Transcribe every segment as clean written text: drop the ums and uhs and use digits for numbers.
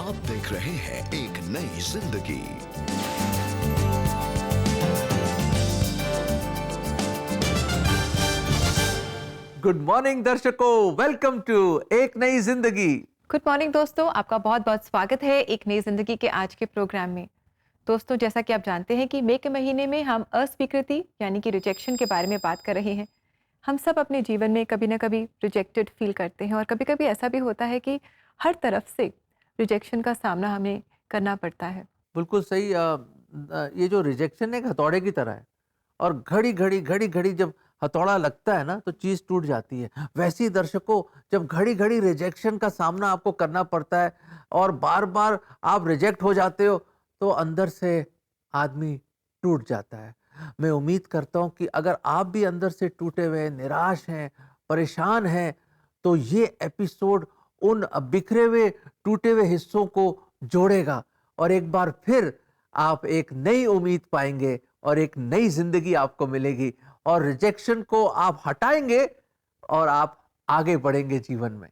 आप देख रहे हैं एक नई जिंदगी। गुड मॉर्निंग दर्शकों, वेलकम टू एक नई जिंदगी। गुड मॉर्निंग दोस्तों, आपका बहुत बहुत स्वागत है एक नई जिंदगी के आज के प्रोग्राम में। दोस्तों, जैसा कि आप जानते हैं कि मई के महीने में हम अस्वीकृति यानी कि रिजेक्शन के बारे में बात कर रहे हैं। हम सब अपने जीवन में कभी ना कभी रिजेक्टेड फील करते हैं और कभी कभी ऐसा भी होता है कि हर तरफ से रिजेक्शन का सामना हमें करना पड़ता है। बिल्कुल सही। ये जो रिजेक्शन है एक हथौड़े की तरह है और घड़ी घड़ी जब हथौड़ा लगता है ना तो चीज टूट जाती है। वैसे ही दर्शकों, जब घड़ी घड़ी रिजेक्शन का सामना आपको करना पड़ता है और बार बार आप रिजेक्ट हो जाते हो तो अंदर से आदमी टूट जाता है। मैं उम्मीद करता हूं कि अगर आप भी अंदर से टूटे हुए, निराश हैं, परेशान हैं, तो ये एपिसोड उन बिखरे हुए, टूटे हुए हिस्सों को जोड़ेगा और एक बार फिर आप एक नई उम्मीद पाएंगे और एक नई जिंदगी आपको मिलेगी और रिजेक्शन को आप हटाएंगे और आप आगे बढ़ेंगे जीवन में।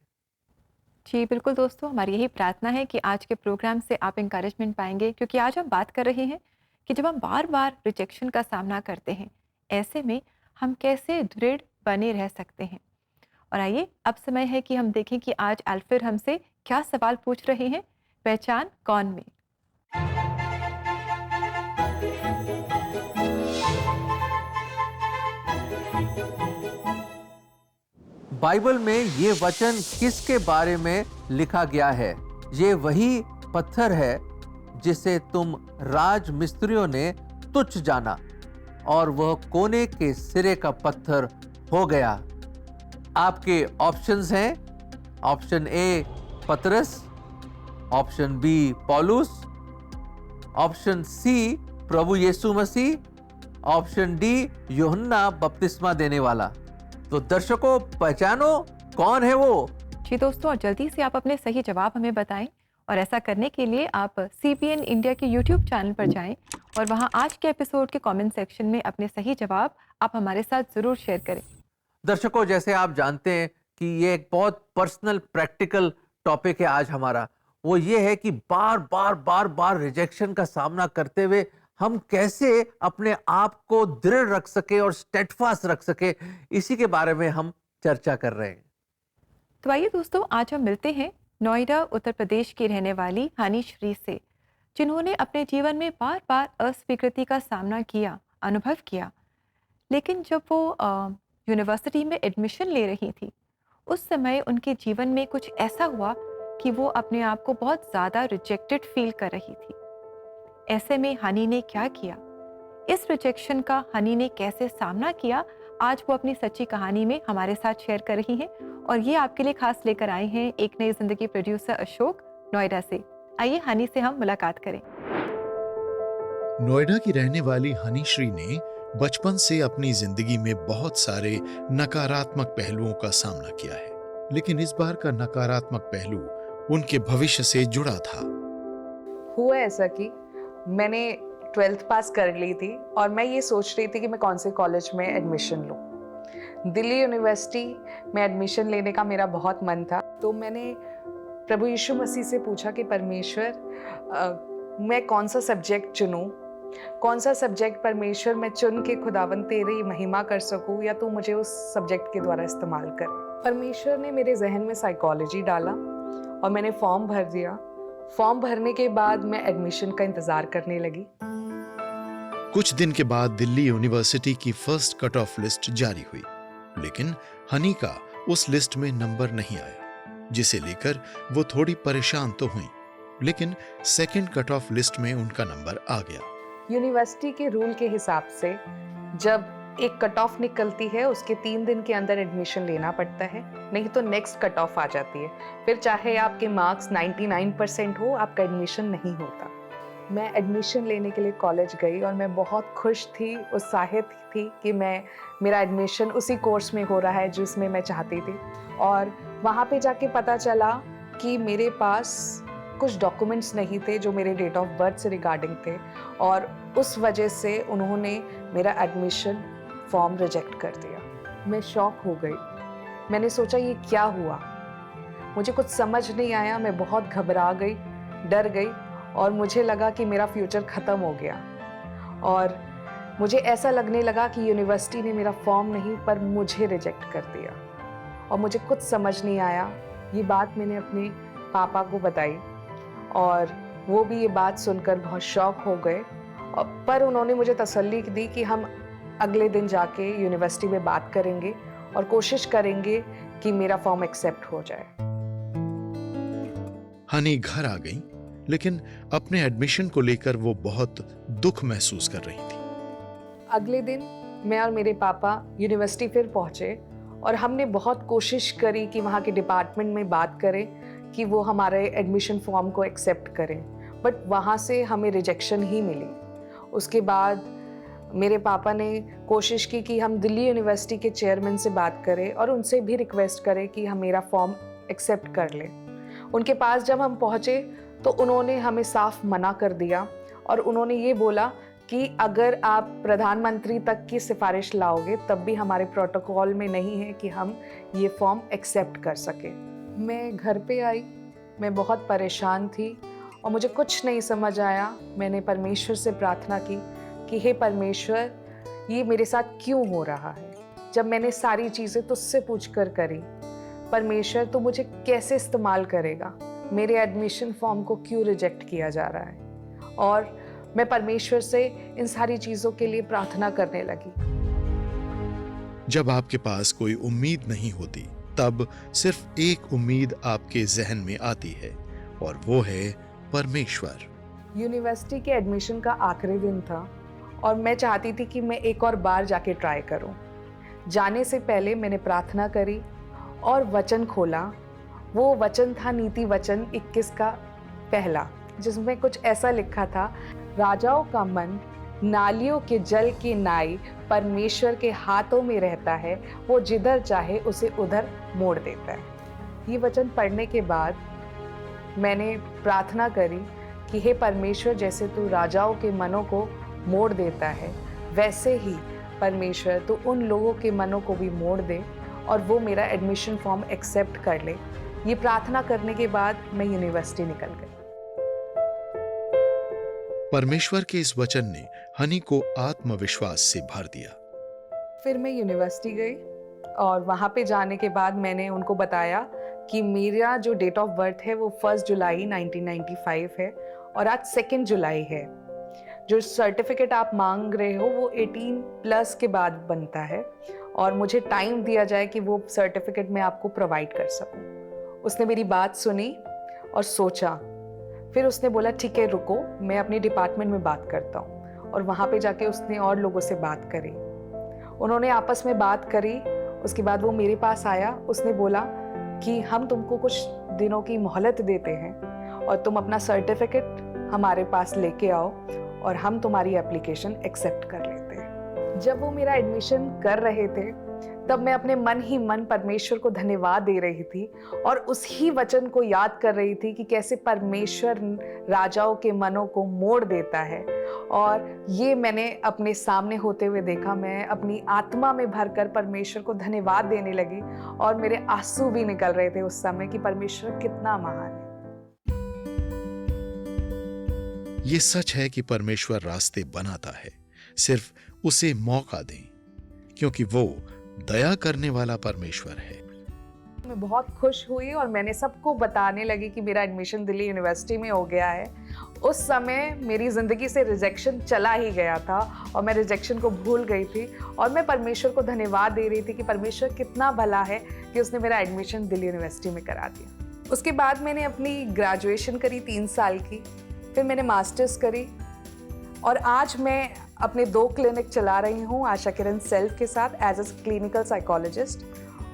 जी बिल्कुल दोस्तों, हमारी यही प्रार्थना है कि आज के प्रोग्राम से आप इंकरेजमेंट पाएंगे, क्योंकि आज हम बात कर रहे हैं कि जब हम बार बार रिजेक्शन का सामना करते हैं, ऐसे में हम कैसे दृढ़ बने रह सकते हैं। और आइए अब समय है कि हम देखें कि आज अल्फिर हमसे क्या सवाल पूछ रहे हैं। पहचान कौन में। बाइबल में ये वचन किसके बारे में लिखा गया है? ये वही पत्थर है जिसे तुम राज मिस्त्रियों ने तुच्छ जाना और वह कोने के सिरे का पत्थर हो गया। आपके ऑप्शंस हैं, ऑप्शन ए पतरस, ऑप्शन बी पौलुस, ऑप्शन सी प्रभु यीशु मसीह, ऑप्शन डी यूहन्ना बपतिस्मा देने वाला। तो दर्शकों, पहचानो कौन है वो। जी दोस्तों, और जल्दी से आप अपने सही जवाब हमें बताएं। और ऐसा करने के लिए आप CPN इंडिया के YouTube चैनल पर जाएं और वहां आज के एपिसोड के कमेंट सेक्शन में अपने सही जवाब आप हमारे साथ जरूर शेयर करें। दर्शकों, जैसे आप जानते हैं कि ये एक बहुत पर्सनल प्रैक्टिकल टॉपिक है आज हमारा। वो ये है कि बार बार रिजेक्शन का सामना करते हुए हम कैसे अपने आप को दृढ़ रख सके और स्टेडफास्ट रख सके, इसी के बारे में हम चर्चा कर रहे हैं। तो आइए दोस्तों, आज हम मिलते हैं नोएडा उत्तर प्रदेश की रहने वाली हनी श्री से, जिन्होंने अपने जीवन में बार बार अस्वीकृति का सामना किया, अनुभव किया। लेकिन जब वो यूनिवर्सिटी में एडमिशन ले रही थी, उस समय उनके जीवन में कुछ ऐसा हुआ कि वो अपने आप को बहुत ज़्यादा रिजेक्टेड फील कर रही थी। ऐसे में हनी ने क्या किया, इस रिजेक्शन का हनी ने कैसे सामना किया, आज वो अपनी सच्ची कहानी में हमारे साथ शेयर कर रही हैं। और ये आपके लिए खास लेकर आए हैं एक नई जिंदगी प्रोड्यूसर अशोक नोएडा से। आइए हनी से हम मुलाकात करें। नोएडा की रहने वाली हनी श्री ने बचपन से अपनी जिंदगी में बहुत सारे नकारात्मक पहलुओं का सामना किया है, लेकिन इस बार का नकारात्मक पहलू उनके भविष्य से जुड़ा था। हुआ ऐसा कि मैंने 12th पास कर ली थी और मैं ये सोच रही थी कि मैं कौन से कॉलेज में एडमिशन लूँ। दिल्ली यूनिवर्सिटी में एडमिशन लेने का मेरा बहुत मन था। तो मैंने प्रभु यीशु मसीह से पूछा कि परमेश्वर, मैं कौन सा सब्जेक्ट चुनूँ, कौन सा सब्जेक्ट परमेश्वर मैं चुन के खुदावन तेरी महिमा कर सकूँ, या तो मुझे उस सब्जेक्ट के द्वारा इस्तेमाल कर। परमेश्वर ने मेरे जहन में साइकोलॉजी डाला और मैंने फॉर्म भर दिया। फॉर्म भरने के बाद मैं एडमिशन का इंतजार करने लगी। कुछ दिन के बाद दिल्ली यूनिवर्सिटी की फर्स्ट कट ऑफ लिस्ट जारी हुई, लेकिन हनी का उस लिस्ट में नंबर नहीं आया, जिसे लेकर वो थोड़ी परेशान तो हुई। लेकिन सेकंड कट ऑफ लिस्ट में उनका नंबर आ गया। यूनिवर्सिटी के रूल के हिसाब से जब एक कट ऑफ निकलती है, उसके 3 दिन के अंदर एडमिशन लेना पड़ता है, नहीं तो नेक्स्ट कट ऑफ आ जाती है। फिर चाहे आपके मार्क्स 99% हो, आपका एडमिशन नहीं होता। मैं एडमिशन लेने के लिए कॉलेज गई और मैं बहुत खुश थी, उत्साहित थी कि मेरा एडमिशन उसी कोर्स में हो रहा है जिसमें मैं चाहती थी। और वहाँ पे जाके पता चला कि मेरे पास कुछ डॉक्यूमेंट्स नहीं थे जो मेरे डेट ऑफ बर्थ से रिगार्डिंग थे, और उस वजह से उन्होंने मेरा एडमिशन फॉर्म रिजेक्ट कर दिया। मैं शॉक हो गई। मैंने सोचा ये क्या हुआ, मुझे कुछ समझ नहीं आया। मैं बहुत घबरा गई। डर गई और मुझे लगा कि मेरा फ्यूचर ख़त्म हो गया। और मुझे ऐसा लगने लगा कि यूनिवर्सिटी ने मेरा फॉर्म नहीं पर मुझे रिजेक्ट कर दिया और मुझे कुछ समझ नहीं आया। ये बात मैंने अपने पापा को बताई और वो भी ये बात सुनकर बहुत शॉक हो गए, पर उन्होंने मुझे तसल्ली दी कि हम अगले दिन जाके यूनिवर्सिटी में बात करेंगे और कोशिश करेंगे कि मेरा फॉर्म एक्सेप्ट हो जाए। हनी घर आ गई, लेकिन अपने एडमिशन को लेकर वो बहुत दुख महसूस कर रही थी। अगले दिन मैं और मेरे पापा यूनिवर्सिटी फिर पहुंचे और हमने बहुत कोशिश करी कि वहाँ के डिपार्टमेंट में बात करें कि वो हमारे एडमिशन फॉर्म को एक्सेप्ट करें, बट वहाँ से हमें रिजेक्शन ही मिली। उसके बाद मेरे पापा ने कोशिश की कि हम दिल्ली यूनिवर्सिटी के चेयरमैन से बात करें और उनसे भी रिक्वेस्ट करें कि हम मेरा फॉर्म एक्सेप्ट कर लें। उनके पास जब हम पहुँचे तो उन्होंने हमें साफ मना कर दिया और उन्होंने ये बोला कि अगर आप प्रधानमंत्री तक की सिफारिश लाओगे तब भी हमारे प्रोटोकॉल में नहीं है कि हम ये फॉर्म एक्सेप्ट कर सके। मैं घर पे आई, मैं बहुत परेशान थी और मुझे कुछ नहीं समझ आया। मैंने परमेश्वर से प्रार्थना की कि हे परमेश्वर, ये मेरे साथ क्यों हो रहा है? जब मैंने सारी चीज़ें तुझसे पूछ कर करी, परमेश्वर तू मुझे कैसे इस्तेमाल करेगा? मेरे एडमिशन फॉर्म को क्यों रिजेक्ट किया जा रहा है? और मैं परमेश्वर से इन सारी चीज़ों के लिए प्रार्थना करने लगी। जब आपके पास कोई उम्मीद नहीं होती, तब सिर्फ एक उम्मीद आपके जहन में आती है और वो है परमेश्वर। यूनिवर्सिटी के एडमिशन का आखिरी दिन था और मैं चाहती थी कि मैं एक और बार जाके ट्राई करूं। जाने से पहले मैंने प्रार्थना करी और वचन खोला। वो वचन था नीति वचन 21 का पहला, जिसमें कुछ ऐसा लिखा था, राजाओं का मन नालियों के जल की नाई परमेश्वर के हाथों में रहता है, वो जिधर चाहे उसे उधर मोड़ देता है। ये वचन पढ़ने के बाद मैंने प्रार्थना करी कि हे परमेश्वर, जैसे तू राजाओं के मनों को मोड़ देता है, वैसे ही परमेश्वर तू उन लोगों के मनों को भी मोड़ दे और वो मेरा एडमिशन फॉर्म एक्सेप्ट कर ले। ये प्रार्थना करने के बाद मैं यूनिवर्सिटी निकल गई। परमेश्वर के इस वचन ने हनी को आत्मविश्वास से भर दिया। फिर मैं यूनिवर्सिटी गई और वहाँ पे जाने के बाद मैंने उनको बताया कि मेरा जो डेट ऑफ बर्थ है वो 1 जुलाई 1995 है और आज 2 जुलाई है। जो सर्टिफिकेट आप मांग रहे हो वो 18 प्लस के बाद बनता है और मुझे टाइम दिया जाए कि वो सर्टिफिकेट मैं आपको प्रोवाइड कर सकूं। उसने मेरी बात सुनी और सोचा, फिर उसने बोला ठीक है रुको, मैं अपने डिपार्टमेंट में बात करता हूँ। और वहाँ पे जाके उसने और लोगों से बात करी, उन्होंने आपस में बात करी। उसके बाद वो मेरे पास आया, उसने बोला कि हम तुमको कुछ दिनों की मोहलत देते हैं और तुम अपना सर्टिफिकेट हमारे पास लेके आओ और हम तुम्हारी एप्लीकेशन एक्सेप्ट कर लेते हैं। जब वो मेरा एडमिशन कर रहे थे तब मैं अपने मन ही मन परमेश्वर को धन्यवाद दे रही थी और उसी वचन को याद कर रही थी कि कैसे परमेश्वर राजाओं के मनों को मोड़ देता है। और ये मैंने अपने सामने होते हुए देखा। मैं अपनी आत्मा में भरकर परमेश्वर को धन्यवाद देने लगी और मेरे आंसू भी निकल रहे थे उस समय कि परमेश्वर कितना महान है। ये सच है कि परमेश्वर रास्ते बनाता है, सिर्फ उसे मौका दें, क्योंकि वो दया करने वाला परमेश्वर है। मैं बहुत खुश हुई और मैंने सबको बताने लगी कि मेरा एडमिशन दिल्ली यूनिवर्सिटी में हो गया है। उस समय मेरी ज़िंदगी से रिजेक्शन चला ही गया था और मैं रिजेक्शन को भूल गई थी और मैं परमेश्वर को धन्यवाद दे रही थी कि परमेश्वर कितना भला है कि उसने मेरा एडमिशन दिल्ली यूनिवर्सिटी में करा दिया। उसके बाद मैंने अपनी ग्रेजुएशन करी 3 साल की, फिर मैंने मास्टर्स करी और आज मैं अपने 2 क्लिनिक चला रही हूँ आशा किरण सेल्फ के साथ एज अ क्लिनिकल साइकोलॉजिस्ट।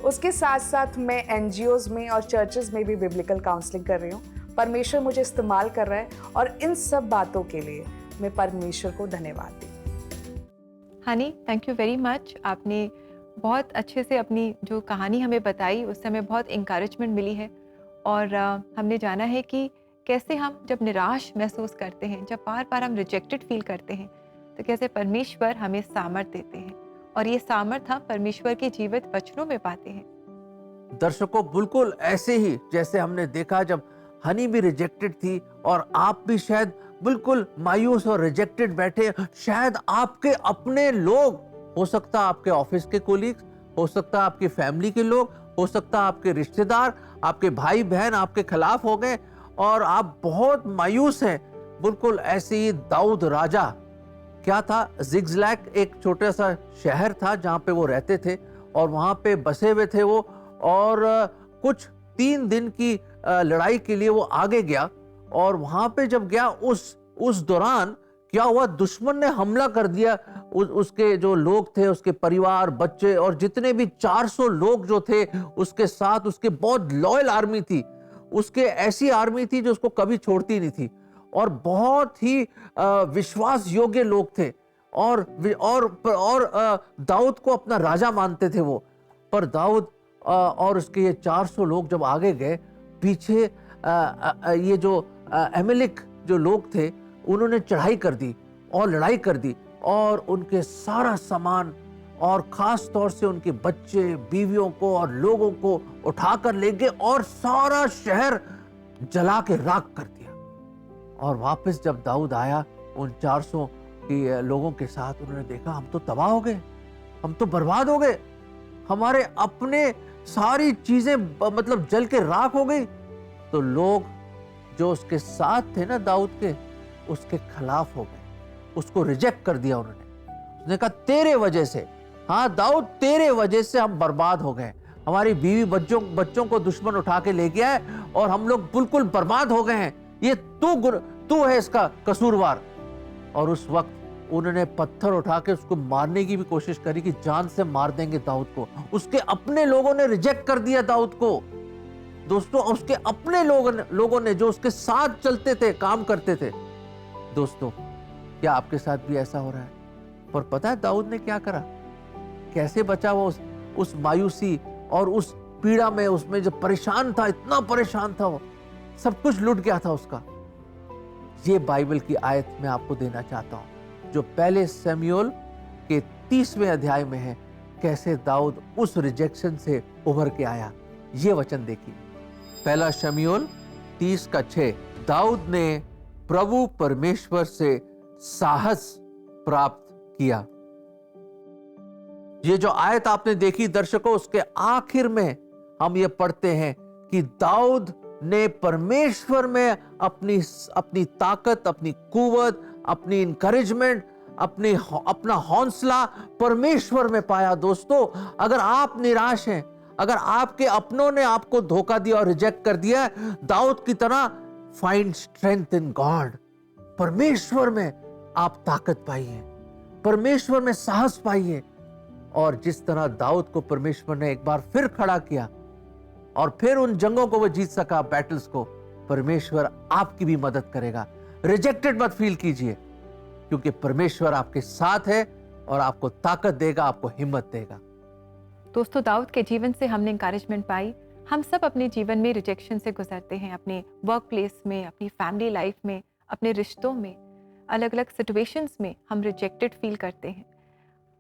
उसके साथ साथ मैं NGOs में और चर्चेस में भी बिब्लिकल काउंसलिंग कर रही हूँ। परमेश्वर मुझे इस्तेमाल कर रहा है और इन सब बातों के लिए मैं परमेश्वर को धन्यवाद दी। Honey, thank you very much. आपने बहुत अच्छे से अपनी जो कहानी हमें बताई, उससे हमें बहुत इंकरेजमेंट मिली है और हमने जाना है कि कैसे हम जब निराश महसूस करते हैं, जब बार बार हम रिजेक्टेड फील करते हैं, तो कैसे परमेश्वर हमें सामर्थ देते हैं और ये सामर्थ हम परमेश्वर के जीवित वचनों में पाते हैं। दर्शकों, बिल्कुल ऐसे ही जैसे हमने देखा जब हनी भी रिजेक्टेड थी और आप भी शायद बिल्कुल मायूस और रिजेक्टेड बैठे। शायद आपके अपने लोग, हो सकता आपके ऑफिस के कोलीग्स, हो सकता आपकी फैमिली के लोग, हो सकता आपके रिश्तेदार, आपके भाई बहन आपके खिलाफ हो गए और आप बहुत मायूस हैं। बिल्कुल ऐसे ही दाऊद राजा, क्या था, जिगजैग एक छोटा सा शहर था जहां पे वो रहते थे और वहां पे बसे हुए थे वो, और कुछ 3 दिन की लड़ाई के लिए वो आगे गया और वहां पे जब गया उस दौरान क्या हुआ, दुश्मन ने हमला कर दिया। उसके जो लोग थे, उसके परिवार, बच्चे और जितने भी 400 लोग जो थे उसके साथ, उसके बहुत लॉयल आर्मी थी, उसके ऐसी आर्मी थी जो उसको कभी छोड़ती नहीं थी और बहुत ही विश्वास योग्य लोग थे और दाऊद को अपना राजा मानते थे वो। पर दाऊद और उसके ये 400 लोग जब आगे गए, पीछे ये जो अमेलेक जो लोग थे उन्होंने चढ़ाई कर दी और लड़ाई कर दी और उनके सारा सामान और खास तौर से उनके बच्चे, बीवियों को और लोगों को उठाकर ले गए और सारा शहर जला के राख कर दिया। और वापस जब दाऊद आया उन 400 के लोगों के साथ, उन्होंने देखा हम तो तबाह हो गए, हम तो बर्बाद हो गए, हमारे अपने सारी चीजें मतलब जल के राख हो गई। तो लोग जो उसके साथ थे ना दाऊद के, उसके खिलाफ हो गए, उसको रिजेक्ट कर दिया उन्होंने। उसने कहा तेरे वजह से, हाँ दाऊद तेरे वजह से हम बर्बाद हो गए, हमारी बीवी बच्चों को दुश्मन उठा के ले गया है और हम लोग बिल्कुल बर्बाद हो गए हैं, ये तू है इसका कसूरवार। और उस वक्त उन्होंने पत्थर उठा के उसको मारने की भी कोशिश करी कि जान से मार देंगे दाऊद को। उसके अपने लोगों ने रिजेक्ट कर दिया दाऊद को दोस्तों, उसके अपने लोगों ने जो उसके साथ चलते थे, काम करते थे। दोस्तों, क्या आपके साथ भी ऐसा हो रहा है? पर पता है दाऊद ने क्या करा, कैसे बचा वो उस मायूसी और उस पीड़ा में, उसमें जो परेशान था, इतना परेशान था, वो सब कुछ लुट गया था उसका। ये बाइबल की आयत मैं आपको देना चाहता हूं जो पहले शमूएल के 30वें अध्याय में है, कैसे दाऊद उस रिजेक्शन से उभर के आया। ये वचन देखिए, पहला शमूएल 30:6, दाऊद ने प्रभु परमेश्वर से साहस प्राप्त किया। ये जो आयत आपने देखी दर्शकों, उसके आखिर में हम ये पढ़ते हैं कि दाऊद ने परमेश्वर में अपनी ताकत, अपनी कुवत, अपनी इंकरेजमेंट, अपना हौसला परमेश्वर में पाया। दोस्तों, अगर आप निराश हैं, अगर आपके अपनों ने आपको धोखा दिया और रिजेक्ट कर दिया, दाऊद की तरह फाइंड स्ट्रेंथ इन गॉड। परमेश्वर में आप ताकत पाइए, परमेश्वर में साहस पाइए। और जिस तरह दाऊद को परमेश्वर ने एक बार फिर खड़ा किया और फिर उन जंगों को वो जीत सका, बैटल्स को, परमेश्वर आपकी भी मदद करेगा। रिजेक्टेड मत फील कीजिए, क्योंकि परमेश्वर आपके साथ है और आपको ताकत देगा, आपको हिम्मत देगा। दोस्तों, दाऊद के जीवन से हमने इंकरेजमेंट पाई। हम सब अपने जीवन में रिजेक्शन से गुजरते हैं, अपने वर्क प्लेस में, अपनी फैमिली लाइफ में, अपने रिश्तों में, अलग अलग सिचुएशंस में हम रिजेक्टेड फील करते हैं।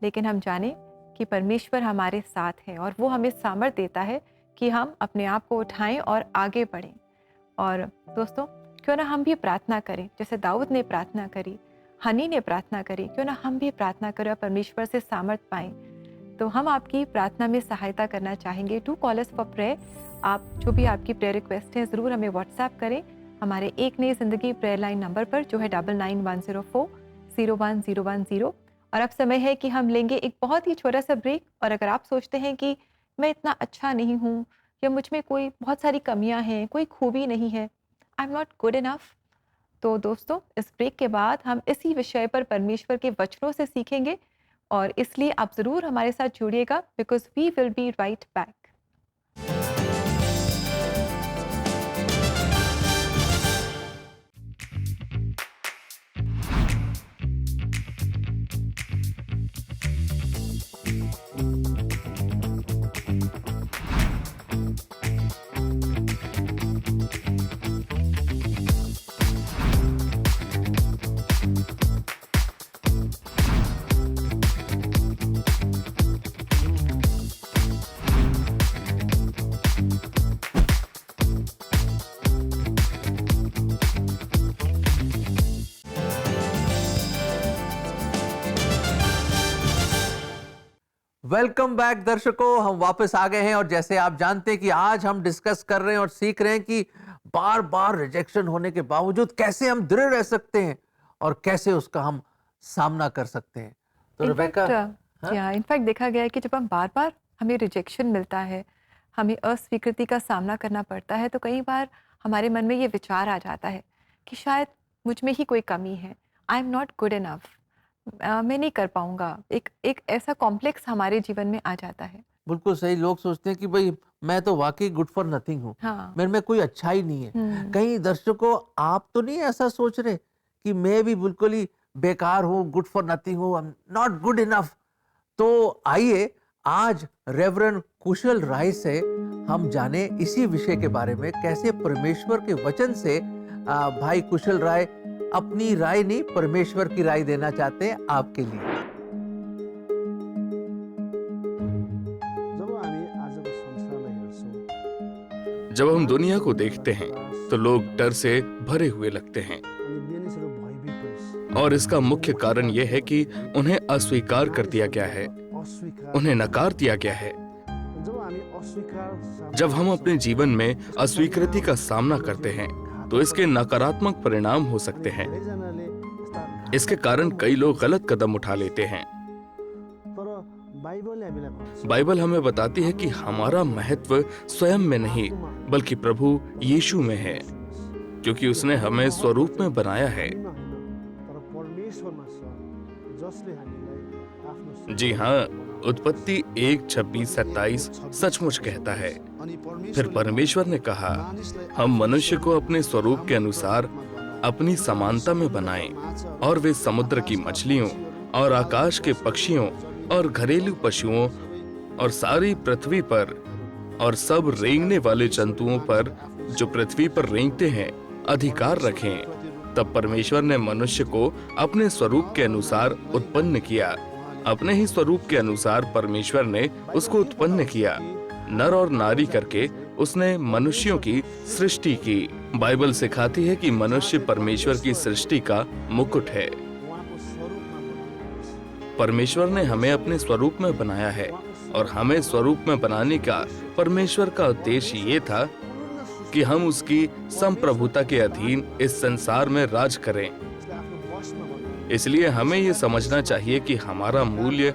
लेकिन हम जाने कि परमेश्वर हमारे साथ है और वो हमें सामर्थ देता है कि हम अपने आप को उठाएं और आगे बढ़ें। और दोस्तों, क्यों ना हम भी प्रार्थना करें, जैसे दाऊद ने प्रार्थना करी, हनी ने प्रार्थना करी, क्यों ना हम भी प्रार्थना करें और परमेश्वर से सामर्थ पाएं। तो हम आपकी प्रार्थना में सहायता करना चाहेंगे। To call us for prayer. आप जो भी आपकी प्रेयर रिक्वेस्ट है ज़रूर हमें व्हाट्सएप करें हमारे एक नई ज़िंदगी प्रेयर लाइन नंबर पर, जो है 9910401010। और अब समय है कि हम लेंगे एक बहुत ही छोटा सा ब्रेक। और अगर आप सोचते हैं कि मैं इतना अच्छा नहीं हूँ या मुझ में कोई बहुत सारी कमियाँ हैं, कोई खूबी नहीं है, I am not good enough, तो दोस्तों इस ब्रेक के बाद हम इसी विषय पर परमेश्वर के वचनों से सीखेंगे। और इसलिए आप ज़रूर हमारे साथ जुड़िएगा, because we will be right back. Welcome back दर्शकों, हम वापस आ गए हैं और जैसे आप जानते हैं कि आज हम डिस्कस कर रहे हैं और सीख रहे हैं कि बार बार रिजेक्शन होने के बावजूद कैसे हम दृढ़ रह सकते हैं और कैसे उसका हम सामना कर सकते हैं। तो रेबेका, इनफैक्ट देखा गया है कि जब हम बार बार हमें रिजेक्शन मिलता है, हमें अस्वीकृति का सामना करना पड़ता है, तो कई बार हमारे मन में ये विचार आ जाता है कि शायद मुझ में ही कोई कमी है, I am not good enough, मैं नहीं कर पाऊंगा। एक ऐसा कॉम्प्लेक्स हमारे जीवन में आ जाता है। बिल्कुल सही। लोग सोचते हैं कि भाई मैं तो वाकई गुड फॉर नथिंग हूँ, हाँ। मेरे में कोई अच्छा ही नहीं है। कहीं दर्शकों आप तो नहीं ऐसा सोच रहे कि मैं भी बिल्कुल ही बेकार हूँ, गुड फॉर नथिंग हूँ, I am not good enough. तो आइए आज रेवरेंड कुशल राय से हम जाने इसी विषय के बारे में, कैसे परमेश्वर के वचन से भाई कुशल राय अपनी राय नहीं परमेश्वर की राय देना चाहते हैं आपके लिए। जब हम दुनिया को देखते हैं तो लोग डर से भरे हुए लगते हैं और इसका मुख्य कारण यह है कि उन्हें अस्वीकार कर दिया गया है, उन्हें नकार दिया गया है। जब हम अपने जीवन में अस्वीकृति का सामना करते हैं तो इसके नकारात्मक परिणाम हो सकते हैं। इसके कारण कई लोग गलत कदम उठा लेते हैं। बाइबल हमें बताती है कि हमारा महत्व स्वयं में नहीं बल्कि प्रभु यीशु में है, क्योंकि उसने हमें स्वरूप में बनाया है। जी हाँ, उत्पत्ति 1:26-27 सचमुच कहता है, फिर परमेश्वर ने कहा, हम मनुष्य को अपने स्वरूप के अनुसार अपनी समानता में बनाएं और वे समुद्र की मछलियों और आकाश के पक्षियों और घरेलू पशुओं और सारी पृथ्वी पर और सब रेंगने वाले जंतुओं पर जो पृथ्वी पर रेंगते हैं अधिकार रखें। तब परमेश्वर ने मनुष्य को अपने स्वरूप के अनुसार उत्पन्न किया, अपने ही स्वरूप के अनुसार परमेश्वर ने उसको उत्पन्न किया, नर और नारी करके उसने मनुष्यों की सृष्टि की। बाइबल सिखाती है कि मनुष्य परमेश्वर की सृष्टि का मुकुट है। परमेश्वर ने हमें अपने स्वरूप में बनाया है और हमें स्वरूप में बनाने का परमेश्वर का उद्देश्य ये था कि हम उसकी संप्रभुता के अधीन इस संसार में राज करें। इसलिए हमें ये समझना चाहिए कि हमारा मूल्य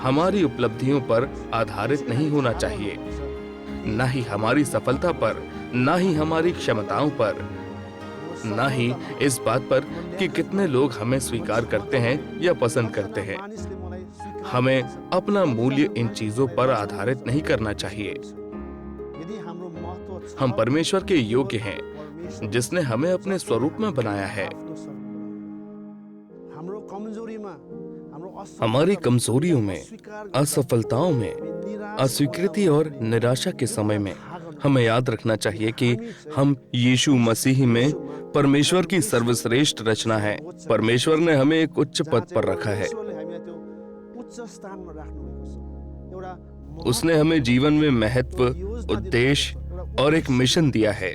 हमारी उपलब्धियों पर आधारित नहीं होना चाहिए, न ही हमारी सफलता पर, न ही हमारी क्षमताओं पर, न ही इस बात पर कि कितने लोग हमें स्वीकार करते हैं या पसंद करते हैं। हमें अपना मूल्य इन चीजों पर आधारित नहीं करना चाहिए। हम परमेश्वर के योग्य हैं जिसने हमें अपने स्वरूप में बनाया है। हमारी कमजोरियों में, असफलताओं में, अस्वीकृति और निराशा के समय में हमें याद रखना चाहिए कि हम यीशु मसीह में परमेश्वर की सर्वश्रेष्ठ रचना है। परमेश्वर ने हमें एक उच्च पद पर रखा है। उसने हमें जीवन में महत्व, उद्देश्य और एक मिशन दिया है।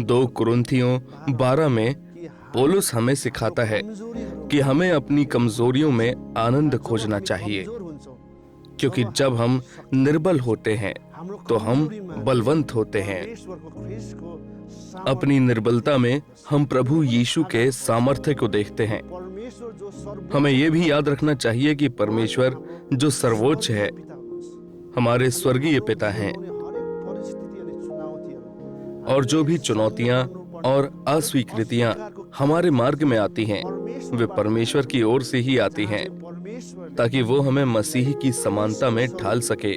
2 कुरिन्थियों 12 में पौलुस हमें सिखाता है कि हमें अपनी कमजोरियों में आनंद खोजना चाहिए, क्योंकि जब हम निर्बल होते हैं तो हम बलवंत होते हैं। अपनी निर्बलता में हम प्रभु यीशु के सामर्थ्य को देखते हैं। हमें यह भी याद रखना चाहिए कि परमेश्वर जो सर्वोच्च है, हमारे स्वर्गीय पिता हैं, और जो भी चुनौतियां और अस्वीकृतियां हमारे मार्ग में आती हैं, वे परमेश्वर की ओर से ही आती हैं, ताकि वो हमें मसीह की समानता में ढाल सके।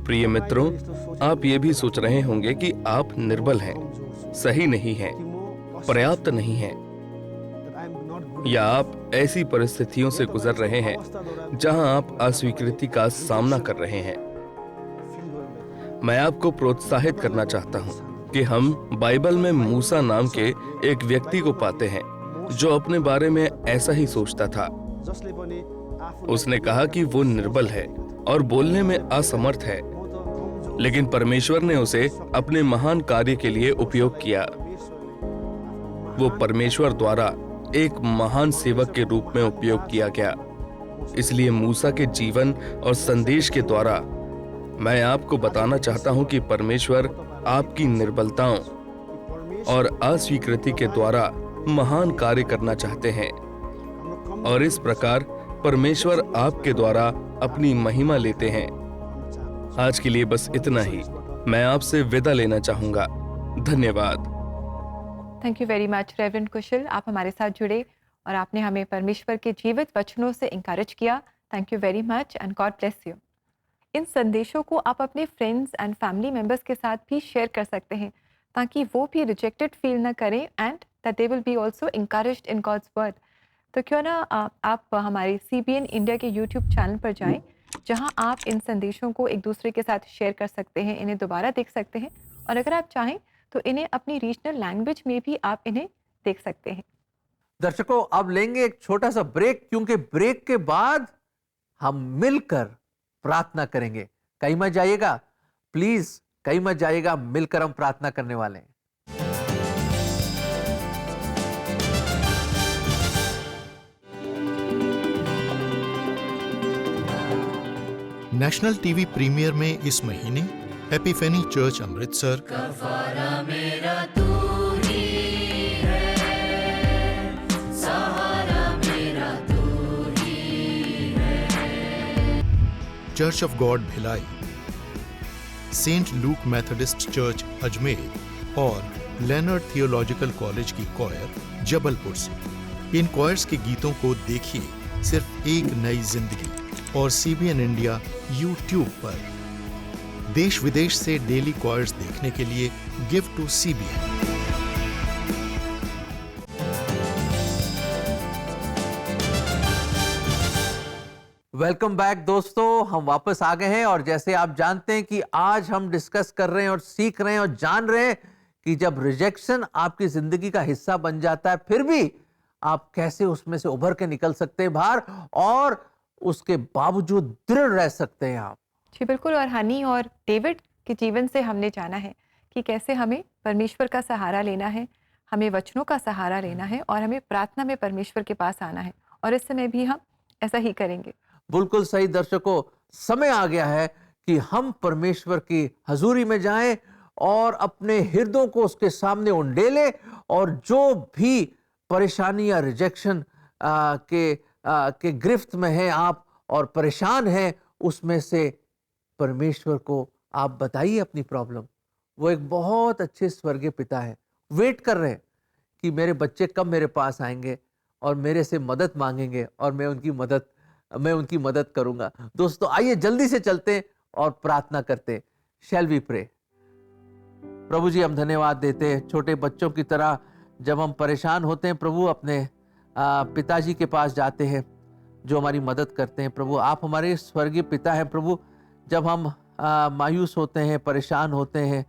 प्रिय मित्रों, आप ये भी सोच रहे होंगे कि आप निर्बल हैं, सही नहीं हैं, पर्याप्त नहीं हैं, या आप ऐसी परिस्थितियों से गुजर रहे हैं जहां आप अस्वीकृति का सामना कर रहे हैं। मैं आपको प्रोत्साहित करना चाहता हूं कि हम बाइबल में मूसा नाम के एक व्यक्ति को पाते हैं जो अपने बारे में ऐसा ही सोचता था। उसने कहा कि वो निर्बल है और बोलने में असमर्थ है, लेकिन परमेश्वर ने उसे अपने महान कार्य के लिए उपयोग किया। वो परमेश्वर द्वारा एक महान सेवक के रूप में उपयोग किया गया। इसलिए मूसा के जीवन और संदेश के द्वारा मैं आपको बताना चाहता हूं कि परमेश्वर आपकी निर्बलताओं और अस्वीकृति के द्वारा महान कार्य करना चाहते हैं, और इस प्रकार परमेश्वर आपके द्वारा अपनी महिमा लेते हैं। आज के लिए बस इतना ही। मैं आपसे विदा लेना चाहूंगा। धन्यवाद। Thank you very much reverend Kushal, आप हमारे साथ जुड़े और आपने हमें परमेश्वर के जीवित वचनों से इंकरेज किया। Thank you very much and God bless you. इन संदेशों को आप अपने फ्रेंड्स एंड फैमिली मेंबर्स के साथ भी शेयर कर सकते हैं ताकि वो भी रिजेक्टेड फील ना करें and that they will be also encouraged in God's word. तो क्यों ना आप हमारे CBN इंडिया के YouTube चैनल पर जाएं, जहां आप इन संदेशों को एक दूसरे के साथ शेयर कर सकते हैं, इन्हें दोबारा देख सकते हैं, और अगर आप चाहें तो इन्हें अपनी रीजनल लैंग्वेज में भी आप इन्हें देख सकते हैं। दर्शकों, अब लेंगे एक छोटा सा ब्रेक, क्योंकि ब्रेक के बाद हम मिलकर प्रार्थना करेंगे। कहीं मत जाइएगा, प्लीज कहीं मत जाइएगा, मिलकर हम प्रार्थना करने वाले हैं। नेशनल टीवी प्रीमियर में इस महीने Epiphany church Amritsar, church of God Bhilai, Saint Luke Methodist church Ajmer और लेनर्ड थियोलॉजिकल कॉलेज की कॉयर जबलपुर से। इन कॉयर्स के गीतों को देखिए सिर्फ एक नई जिंदगी और CBN इंडिया YouTube पर। देश विदेश से डेली कॉयर्स देखने के लिए give to CBN। Welcome back दोस्तों, हम वापस आ गए हैं और जैसे आप जानते हैं कि आज हम डिस्कस कर रहे हैं और सीख रहे हैं और जान रहे हैं कि जब रिजेक्शन आपकी जिंदगी का हिस्सा बन जाता है, फिर भी आप कैसे उसमें से उभर के निकल सकते हैं बाहर और उसके बावजूद दृढ़ रह सकते हैं आप। जी बिल्कुल, और हनी और डेविड के जीवन से हमने जाना है कि कैसे हमें परमेश्वर का सहारा लेना है, हमें वचनों का सहारा लेना है और हमें प्रार्थना में परमेश्वर के पास आना है, और इस समय भी हम ऐसा ही करेंगे। बिल्कुल सही दर्शकों, समय आ गया है कि हम परमेश्वर की हजूरी में जाएं और अपने हृदयों को उसके सामने उंडेलें, और जो भी परेशानी या रिजेक्शन के गिरफ्त में हैं आप और परेशान हैं, उसमें से परमेश्वर को आप बताइए अपनी प्रॉब्लम। वो एक बहुत अच्छे स्वर्गीय पिता है, वेट कर रहे हैं कि मेरे बच्चे कब मेरे पास आएंगे और मेरे से मदद मांगेंगे और मैं उनकी मदद करूंगा। दोस्तों आइए जल्दी से चलते हैं और प्रार्थना करते हैं। Shall we pray. प्रभु जी, हम धन्यवाद देते हैं, छोटे बच्चों की तरह जब हम परेशान होते हैं प्रभु, अपने पिताजी के पास जाते हैं जो हमारी मदद करते हैं। प्रभु आप हमारे स्वर्गीय पिता हैं प्रभु। जब हम मायूस होते हैं, परेशान होते हैं,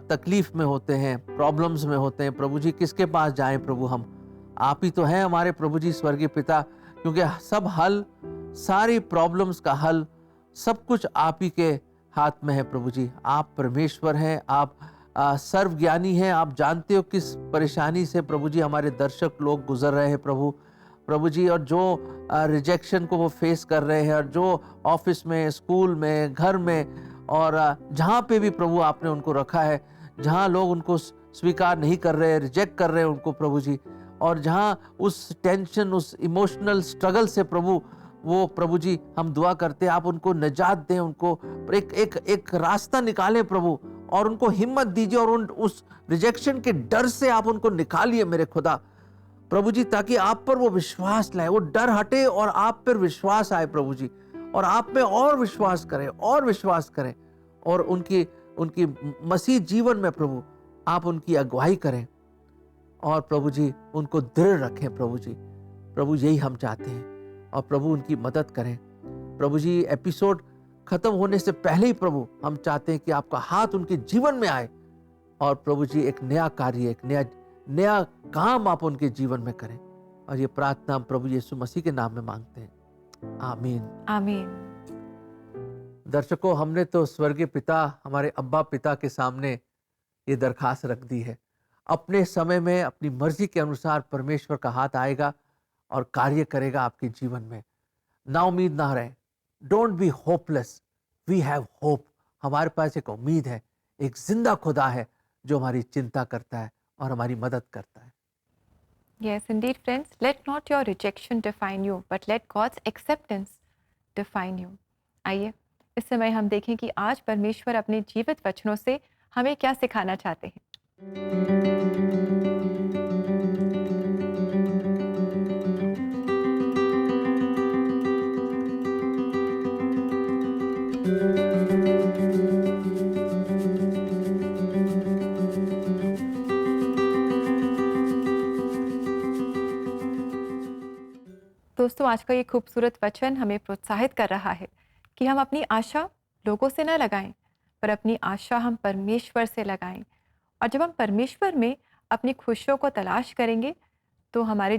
तकलीफ में होते हैं, प्रॉब्लम्स में होते हैं, प्रभु जी किसके पास जाएं प्रभु? हम आप ही तो हैं हमारे प्रभु जी स्वर्गीय पिता, क्योंकि सब हल, सारी प्रॉब्लम्स का हल, सब कुछ आप ही के हाथ में है प्रभु जी। आप परमेश्वर हैं, आप सर्वज्ञानी हैं, आप जानते हो किस परेशानी से प्रभु जी हमारे दर्शक लोग गुजर रहे हैं प्रभु जी, और जो रिजेक्शन को वो फेस कर रहे हैं, और जो ऑफिस में, स्कूल में, घर में, और जहाँ पे भी प्रभु आपने उनको रखा है, जहाँ लोग उनको स्वीकार नहीं कर रहे हैं, रिजेक्ट कर रहे हैं उनको प्रभु जी, और जहाँ उस टेंशन, उस इमोशनल स्ट्रगल से प्रभु वो प्रभु जी हम दुआ करते हैं आप उनको निजात दें, उनको एक रास्ता निकालें प्रभु, और उनको हिम्मत दीजिए, और उस रिजेक्शन के डर से आप उनको निकालिए मेरे खुदा प्रभु जी, ताकि आप पर वो विश्वास लाए, वो डर हटे और आप पर विश्वास आए प्रभु जी, और आप में और विश्वास करें और विश्वास करें, और उनकी मसीह जीवन में प्रभु आप उनकी अगुवाई करें, और प्रभु जी उनको दृढ़ रखें प्रभु जी। प्रभु यही हम चाहते हैं, और प्रभु उनकी मदद करें प्रभु जी। एपिसोड खत्म होने से पहले ही प्रभु हम चाहते हैं कि आपका हाथ उनके जीवन में आए, और प्रभु जी एक नया कार्य, एक नया काम आप उनके जीवन में करें, और ये प्रार्थना हम प्रभु यीशु मसीह के नाम में मांगते हैं, आमीन आमीन। दर्शकों, हमने तो स्वर्गीय पिता, हमारे अब्बा पिता के सामने ये दरखास्त रख दी है। अपने समय में अपनी मर्जी के अनुसार परमेश्वर का हाथ आएगा और कार्य करेगा आपके जीवन में। ना उम्मीद ना रहे, don't be hopeless, we have hope. हमारे पास एक उम्मीद है, एक जिंदा खुदा है जो हमारी चिंता करता है और हमारी मदद करता है। Yes, indeed, friends. Let not your rejection define you, but let God's acceptance define you. आइए इस समय हम देखें कि आज परमेश्वर अपने जीवित वचनों से हमें क्या सिखाना चाहते हैं। दोस्तों, आज का ये खूबसूरत वचन हमें प्रोत्साहित कर रहा है कि हम अपनी आशा लोगों से न लगाएं, पर अपनी आशा हम परमेश्वर से लगाएं। और जब हम परमेश्वर में अपनी खुशियों को तलाश करेंगे तो हमारे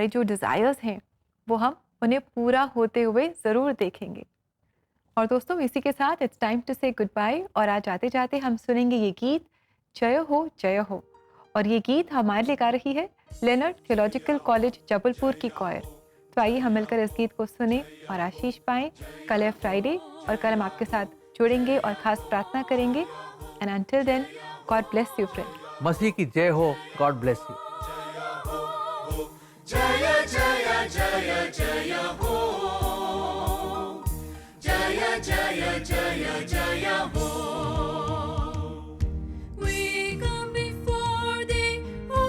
जो डिज़ायर्स हैं वो हम उन्हें पूरा होते हुए ज़रूर देखेंगे। और दोस्तों, इसी के साथ इट्स टाइम टू से गुड बाय। और आज जाते जाते हम सुनेंगे ये गीत जय हो जय हो। और ये गीत हमारे लिए गा रही है लेनर्ड थियोलॉजिकल कॉलेज जबलपुर की कॉयर। तो आइए हम मिलकर इस गीत को सुने और आशीष पाएं। कल है फ्राइडे और कल हम आपके साथ जुड़ेंगे और खास प्रार्थना करेंगे। And until then, God bless you friend. मसीह की जय हो। God bless you. जय जय जय जय हो, जय जय जय जय हो। We come before thee, O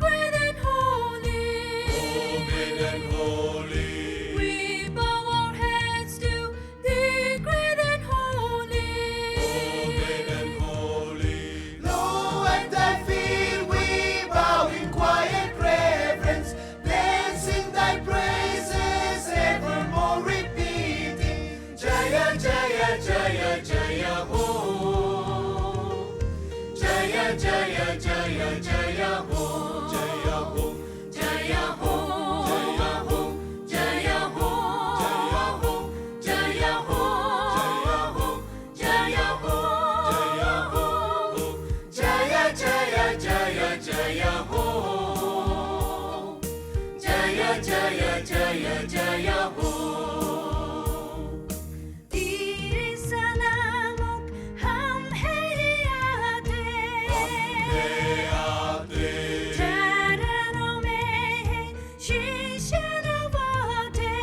great and holy. O great and holy. We bow our heads to thee, great and holy. O great and holy. Low at thy feet we bow in quiet reverence, blessing thy praises, evermore repeating. Jaya Jaya Jaya Jaya ho. Jaya Jaya Jaya Jaya ho. Jaya ho. Jaya ho. Jaya ho. Jaya ho. Jaya ho. Jaya ho. Jaya ho. Jaya ho. Jaya ho. Jaya Jaya Jaya Jaya ho. Jaya Jaya Jaya Jaya ho. तेरे सलामों हम हैं आते, चरणों में है शीश नवाते।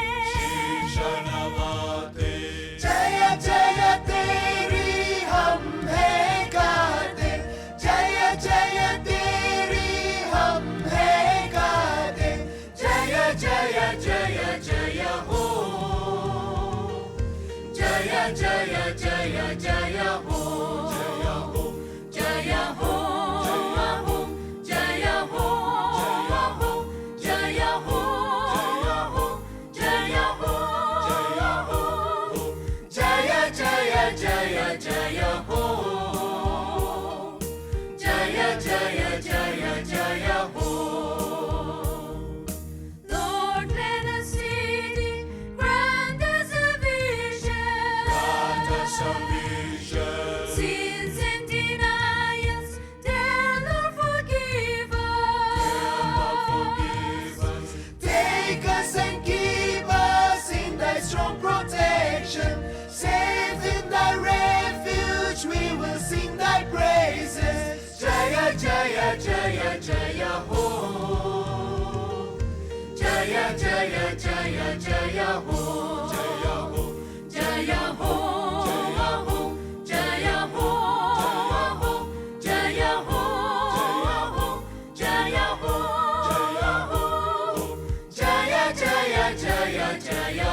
जय जय तेरी हम हैं गाते, जय जय तेरी हम हैं गाते। जय जय जय जय हो, जय जय जय जय हो। जय हो, जय हो, जय हो, जय हो, जय जय जय जय हो। जय जय जय जय हो। Lord, let us see thee, grant us a vision. Sins and denials, dear Lord, forgive us. Take us and keep us in thy strong protection. Safe in thy refuge, we will sing thy praises. Jaya Jaya Jaya Jaya ho. Jaya Jaya Jaya Jaya ho. Jaya ho. Jaya ho. Jaya ho. Jaya ho. Jaya ho. Jaya Jaya Jaya Jaya